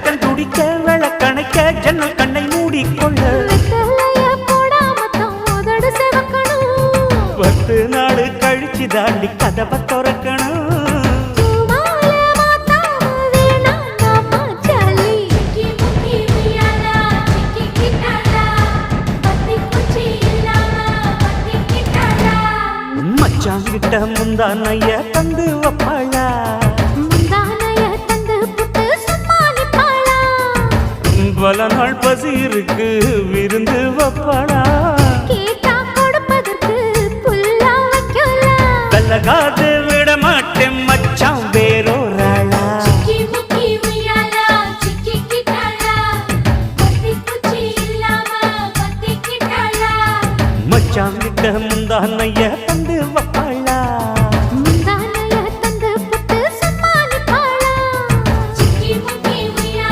தடக்கன் துடிக்க விளக்கணைக்க ஜன்னல் கண்ணை மூடிக்கொள்ள 10 நாள் கழிச்சு தாண்டி கதவை திறக்கணும் மச்சாங்கிட்ட முந்தானைய தந்து வப்பாளா பல நாள் பசி இருக்கு விருந்து வப்பாளா கல்லகாது விட மாட்டேன் மச்சான் வேறோராளா மச்சாங்கிட்ட முந்தானைய